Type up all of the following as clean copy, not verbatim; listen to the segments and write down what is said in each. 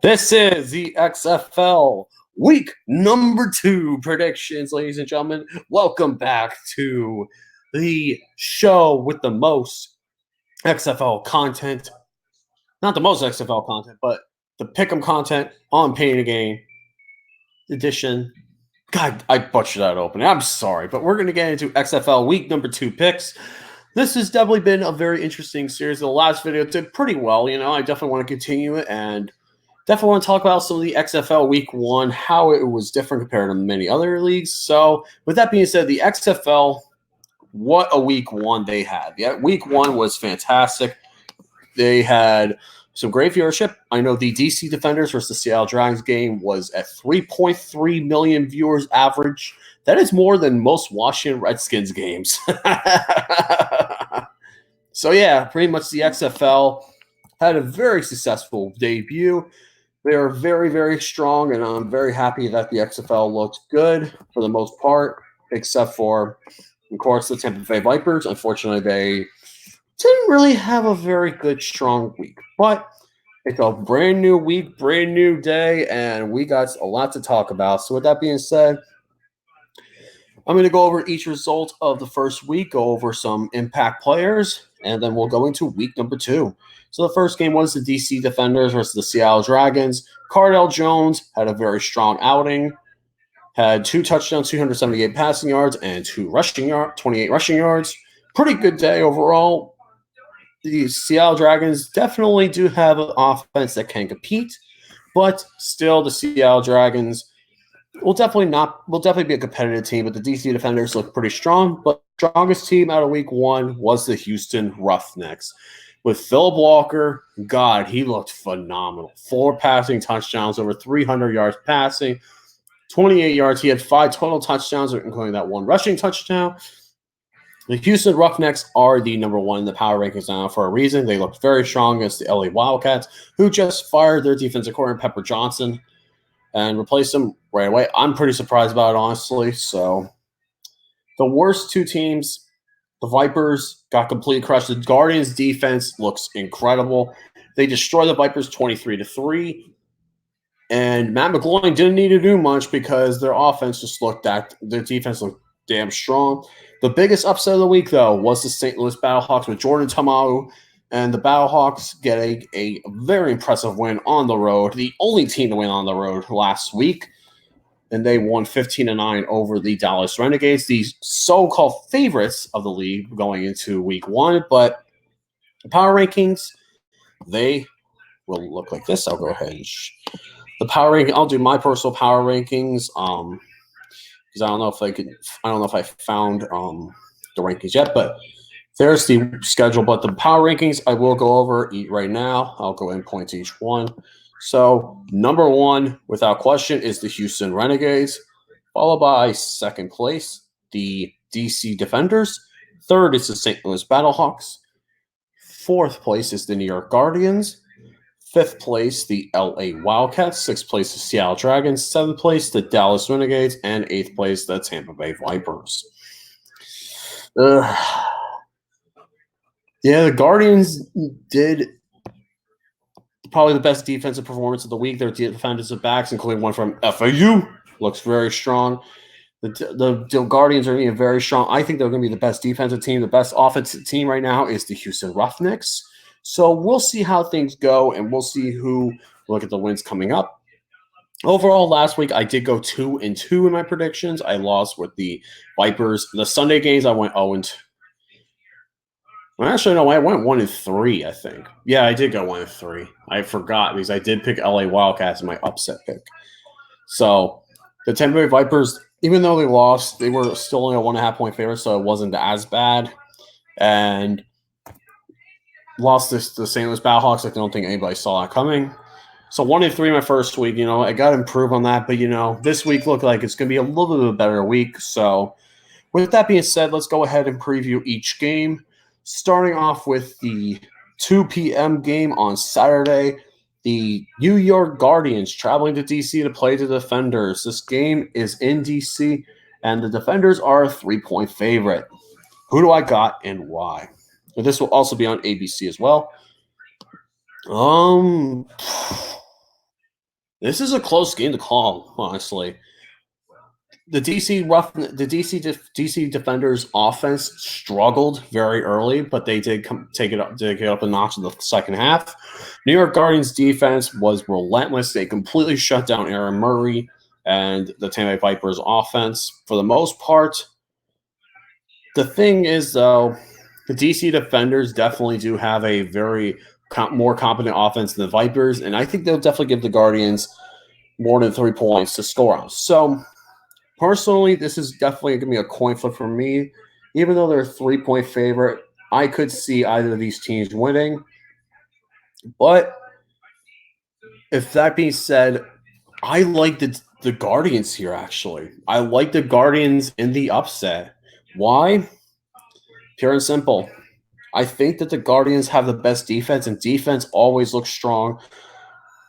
This is the XFL week number 2 predictions, ladies and gentlemen. Welcome back to the show with the most XFL content. Not the most XFL content, but the pick'em content on Pain and Gain edition. God, I butchered that opening. I'm sorry, but we're going to get into XFL week number 2 picks. This has definitely been a very interesting series. The last video did pretty well. I definitely want to continue it and definitely want to talk about some of the XFL Week 1, how it was different compared to many other leagues. So, with that being said, the XFL, what a Week 1 they had. Yeah, Week 1 was fantastic. They had some great viewership. I know the DC Defenders versus the Seattle Dragons game was at 3.3 million viewers average. That is more than most Washington Redskins games. So, yeah, pretty much the XFL had a very successful debut. They are very, very strong, and I'm very happy that the XFL looked good for the most part, except for, of course, the Tampa Bay Vipers. Unfortunately, they didn't really have a very good, strong week. But it's a brand new week, brand new day, and we got a lot to talk about. So with that being said, I'm going to go over each result of the first week, go over some impact players, and then we'll go into week number 2. So the first game was the DC Defenders versus the Seattle Dragons. Cardell Jones had a very strong outing, had 2 touchdowns, 278 passing yards, and 28 rushing yards. Pretty good day overall. The Seattle Dragons definitely do have an offense that can compete, but still the Seattle Dragons will definitely be a competitive team, but the DC Defenders look pretty strong. But the strongest team out of week 1 was the Houston Roughnecks. With Philip Walker, God, he looked phenomenal. 4 passing touchdowns, over 300 yards passing, 28 yards. He had 5 total touchdowns, including that 1 rushing touchdown. The Houston Roughnecks are the number 1 in the power rankings now for a reason. They looked very strong against the LA Wildcats, who just fired their defensive coordinator, Pepper Johnson, and replaced him right away. I'm pretty surprised about it, honestly. So the worst 2 teams, the Vipers got completely crushed. The Guardians' defense looks incredible. They destroyed the Vipers 23-3. And Matt McGloin didn't need to do much because their offense just their defense looked damn strong. The biggest upset of the week, though, was the St. Louis Battlehawks with Jordan Ta'amu. And the Battlehawks get a very impressive win on the road, the only team to win on the road last week. And they won 15-9 over the Dallas Renegades, the so-called favorites of the league going into week 1. But the power rankings, they will look like this. I'll go ahead and I'll do my personal power rankings. Because I don't know if I found the rankings yet, but there's the schedule. But the power rankings I will go over right now. I'll go and point to each one. So, number 1, without question, is the Houston Renegades, followed by second place, the DC Defenders. Third is the St. Louis Battlehawks. Fourth place is the New York Guardians. Fifth place, the LA Wildcats. Sixth place, the Seattle Dragons. Seventh place, the Dallas Renegades. And eighth place, the Tampa Bay Vipers. Yeah, the Guardians did probably the best defensive performance of the week. Their defensive backs, including one from FAU, looks very strong. The Guardians are going to be very strong. I think they're going to be the best defensive team. The best offensive team right now is the Houston Roughnecks. So we'll see how things go, and we'll see who look at the wins coming up. Overall, last week I did go 2-2 in my predictions. I lost with the Vipers. The Sunday games I went 0-2. Well, actually, no, I went 1-3, I think. Yeah, I did go 1-3. I forgot because I did pick LA Wildcats in my upset pick. So the Tampa Bay Vipers, even though they lost, they were still only a 1.5-point favorite, so it wasn't as bad. And lost the St. Louis Battlehawks. I don't think anybody saw that coming. So 1-3 my first week. I got to improve on that. But, this week looked like it's going to be a little bit of a better week. So with that being said, let's go ahead and preview each game. Starting off with the 2 p.m. game on Saturday, the New York Guardians traveling to D.C. to play the Defenders. This game is in D.C., and the Defenders are a 3-point favorite. Who do I got and why? And this will also be on ABC as well. This is a close game to call, honestly. The DC Defenders offense struggled very early, but they did take it up a notch in the second half. New York Guardians defense was relentless. They completely shut down Aaron Murray and the Tampa Bay Vipers offense for the most part. The thing is, though, the DC Defenders definitely do have a very more competent offense than the Vipers, and I think they'll definitely give the Guardians more than 3 points to score on. So personally, this is definitely going to be a coin flip for me. Even though they're a 3-point favorite, I could see either of these teams winning. But if that being said, I like the Guardians here, actually. I like the Guardians in the upset. Why? Pure and simple. I think that the Guardians have the best defense, and defense always looks strong.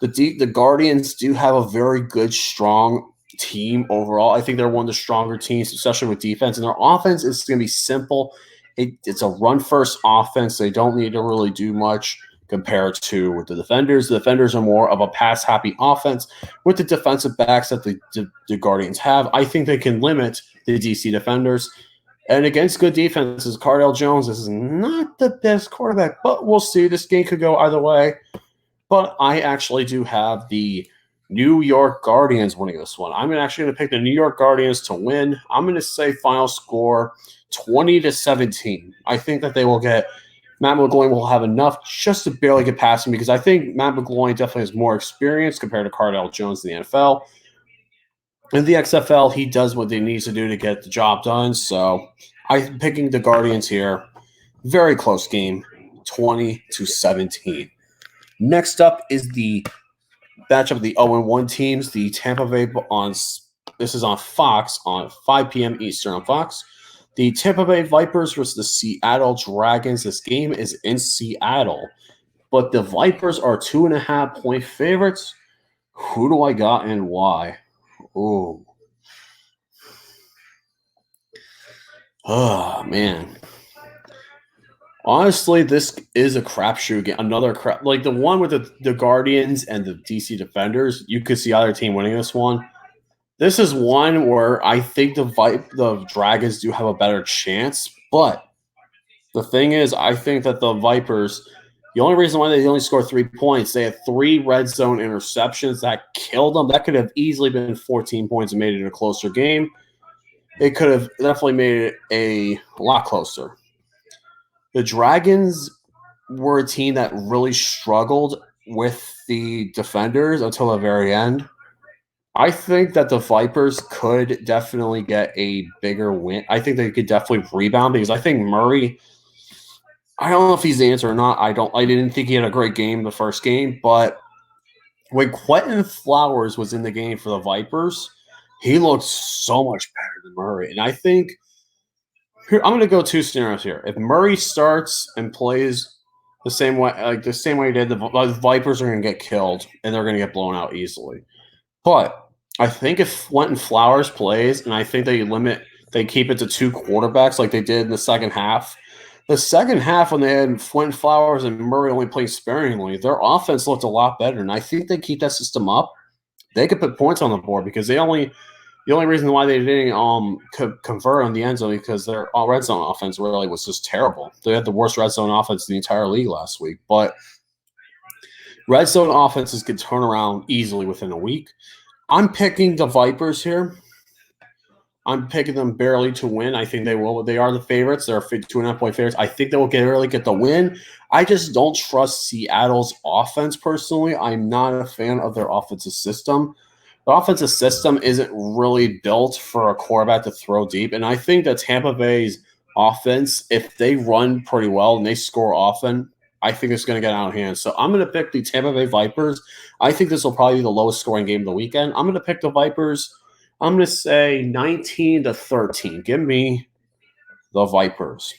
The Guardians do have a very good, strong team overall. I think they're one of the stronger teams, especially with defense. And their offense is going to be simple. It's a run-first offense. They don't need to really do much compared to with the Defenders. The Defenders are more of a pass-happy offense with the defensive backs that the Guardians have. I think they can limit the DC Defenders. And against good defenses, Cardale Jones is not the best quarterback, but we'll see. This game could go either way. But I actually do have the New York Guardians winning this one. I'm actually going to pick the New York Guardians to win. I'm going to say final score 20-17. I think that they will get Matt McGloin will have enough just to barely get past him because I think Matt McGloin definitely has more experience compared to Cardale Jones in the NFL. In the XFL, he does what he needs to do to get the job done. So I'm picking the Guardians here. Very close game, 20-17. Next up is the matchup of the 0-1 teams. The Tampa Bay this is on Fox on 5 p.m. Eastern on Fox. The Tampa Bay Vipers versus the Seattle Dragons. This game is in Seattle, but the Vipers are 2.5-point favorites. Who do I got and why? Ooh. Oh, man. Honestly, this is a crapshoot game. Another crap, like the one with the Guardians and the DC Defenders. You could see either team winning this one. This is one where I think the Dragons do have a better chance. But the thing is, I think that the Vipers, the only reason why they only scored 3 points, they had 3 red zone interceptions that killed them. That could have easily been 14 points and made it a closer game. It could have definitely made it a lot closer. The Dragons were a team that really struggled with the Defenders until the very end. I think that the Vipers could definitely get a bigger win. I think they could definitely rebound because I think Murray, I don't know if he's the answer or not. I didn't think he had a great game the first game, but when Quentin Flowers was in the game for the Vipers, he looked so much better than Murray. And I think I'm going to go 2 scenarios here. If Murray starts and plays the same way he did, the Vipers are going to get killed and they're going to get blown out easily. But I think if Quentin Flowers plays, and I think they keep it to 2 quarterbacks like they did in the second half. The second half, when they had Quentin Flowers and Murray only playing sparingly, their offense looked a lot better. And I think they keep that system up. They could put points on the board because the only reason why they didn't convert on the end zone because their red zone offense really was just terrible. They had the worst red zone offense in the entire league last week. But red zone offenses could turn around easily within a week. I'm picking the Vipers here. I'm picking them barely to win. I think they will. They are the favorites. They're 2.5-point favorites. I think they will barely get the win. I just don't trust Seattle's offense personally. I'm not a fan of their offensive system. The offensive system isn't really built for a quarterback to throw deep. And I think that Tampa Bay's offense, if they run pretty well and they score often, I think it's going to get out of hand. So I'm going to pick the Tampa Bay Vipers. I think this will probably be the lowest scoring game of the weekend. I'm going to pick the Vipers. I'm going to say 19-13. Give me the Vipers.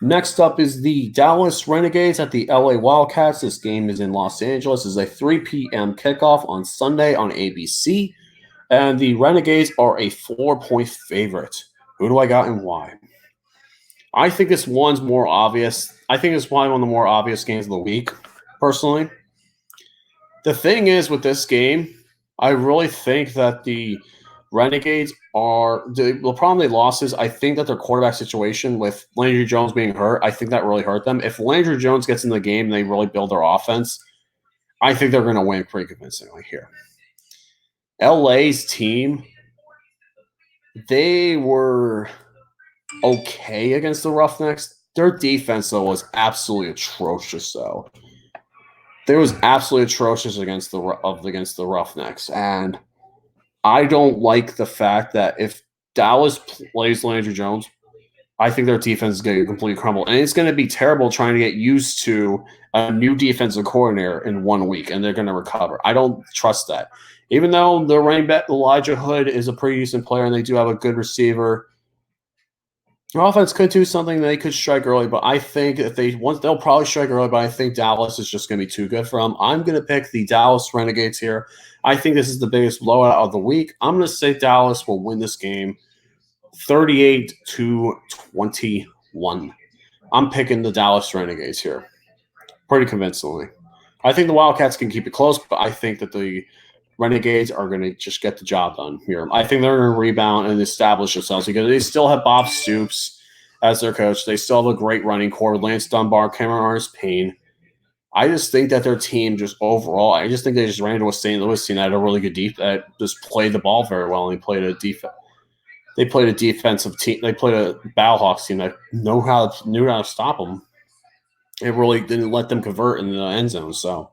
Next up is the Dallas Renegades at the LA Wildcats. This game is in Los Angeles. It's a 3 p.m. kickoff on Sunday on ABC. And the Renegades are a 4-point favorite. Who do I got and why? I think this one's more obvious. I think it's probably one of the more obvious games of the week, personally. The thing is with this game, I really think that the Renegades are the problem they lost is I think that their quarterback situation with Landry Jones being hurt, I think that really hurt them. If Landry Jones gets in the game and they really build their offense, I think they're going to win pretty convincingly here. LA's team, they were okay against the Roughnecks. Their defense, though, was absolutely atrocious, though. They was absolutely atrocious against the Roughnecks, and I don't like the fact that if Dallas plays Landry Jones, I think their defense is going to completely crumble, and it's going to be terrible trying to get used to a new defensive coordinator in 1 week, and they're going to recover. I don't trust that. Even though the running back Elijah Hood is a pretty decent player, and they do have a good receiver, their offense could do something. They could strike early, but I think if they'll probably strike early. But I think Dallas is just going to be too good for them. I'm going to pick the Dallas Renegades here. I think this is the biggest blowout of the week. I'm going to say Dallas will win this game, 38-21. I'm picking the Dallas Renegades here, pretty convincingly. I think the Wildcats can keep it close, but I think that the Renegades are going to just get the job done here. I think they're going to rebound and establish themselves because they still have Bob Stoops as their coach. They still have a great running core, Lance Dunbar, Cameron Artis-Payne. I just think that their team just overall, I just think they just ran into a St. Louis team that had a really good defense that just played the ball very well, and they played a defense. They played a defensive team. They played a Battlehawks team that knew how to stop them. It really didn't let them convert in the end zone. So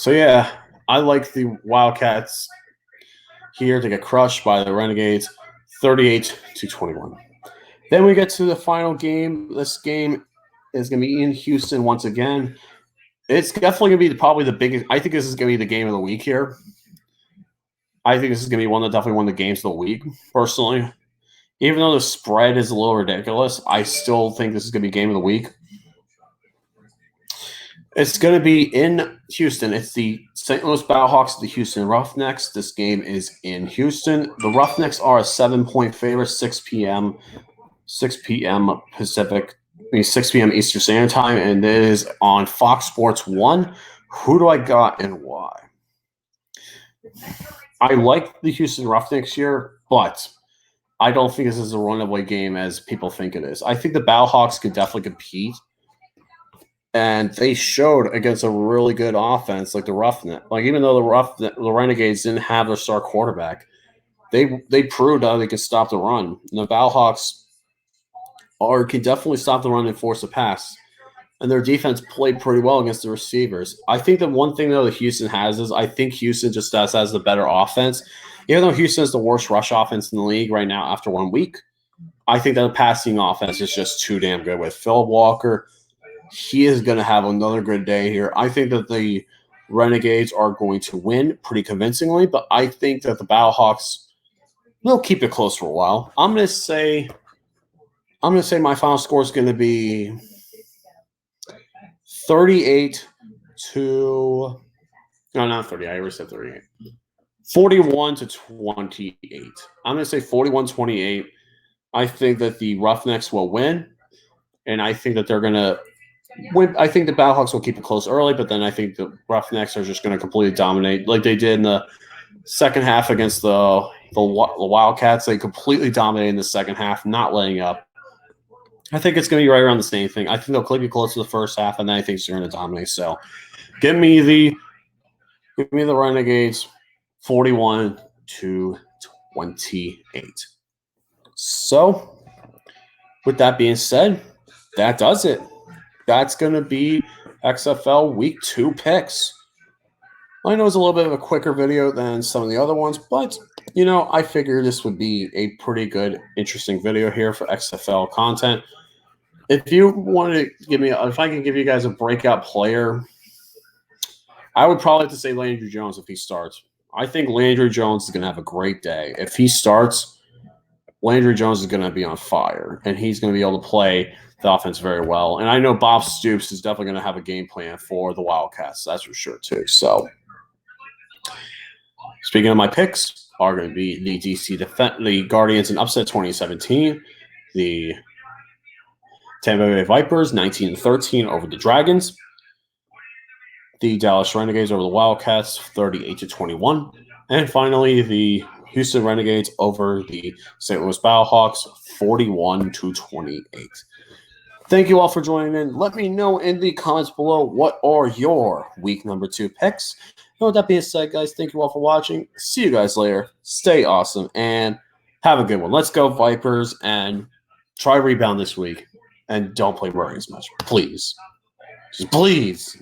yeah. I like the Wildcats here to get crushed by the Renegades, 38-21. Then we get to the final game. This game is going to be in Houston once again. It's definitely going to be probably the biggest. I think this is going to be the game of the week here. I think this is going to be definitely one of the games of the week, personally. Even though the spread is a little ridiculous, I still think this is going to be game of the week. It's going to be in Houston. It's the St. Louis Battlehawks, the Houston Roughnecks. This game is in Houston. The Roughnecks are a 7-point favorite, 6 p.m. Pacific, 6 p.m. Eastern Standard Time, and it is on Fox Sports 1. Who do I got and why? I like the Houston Roughnecks here, but I don't think this is a runaway game as people think it is. I think the Battlehawks could definitely compete. And they showed against a really good offense like the Roughnecks. Like even though the Renegades didn't have their star quarterback, they proved how they could stop the run. And the Battlehawks can definitely stop the run and force a pass. And their defense played pretty well against the receivers. I think the one thing though that Houston has is I think Houston just has the better offense. Even though Houston is the worst rush offense in the league right now after 1 week, I think that the passing offense is just too damn good with Phil Walker. He is going to have another good day here. I think that the Renegades are going to win pretty convincingly, but I think that the Battlehawks will keep it close for a while. I'm going to say my final score is going to be 38 to no, not 30. I already said 38. 41-28. I'm going to say 41-28. I think that the Roughnecks will win, and I think that they're going to I think the Battlehawks will keep it close early, but then I think the Roughnecks are just going to completely dominate like they did in the second half against the Wildcats. They completely dominated in the second half, not letting up. I think it's going to be right around the same thing. I think they'll keep it close to the first half, and then I think they're going to dominate. So give me the Renegades 41-28. So with that being said, that does it. That's going to be XFL Week 2 picks. I know it's a little bit of a quicker video than some of the other ones, but, I figured this would be a pretty good, interesting video here for XFL content. If you wanted to if I can give you guys a breakout player, I would probably have to say Landry Jones if he starts. I think Landry Jones is going to have a great day. If he starts, Landry Jones is going to be on fire, and he's going to be able to play the offense very well. And I know Bob Stoops is definitely going to have a game plan for the Wildcats. That's for sure, too. So, speaking of my picks, are going to be the Guardians in upset 2017, the Tampa Bay Vipers 19-13 over the Dragons, the Dallas Renegades over the Wildcats, 38-21. And finally, the Houston Renegades over the St. Louis Battlehawks, 41-28. Thank you all for joining in. Let me know in the comments below what are your week number 2 picks. And with that being said, guys, thank you all for watching. See you guys later. Stay awesome and have a good one. Let's go, Vipers, and try rebound this week. And don't play Murray as much. Please. Just please.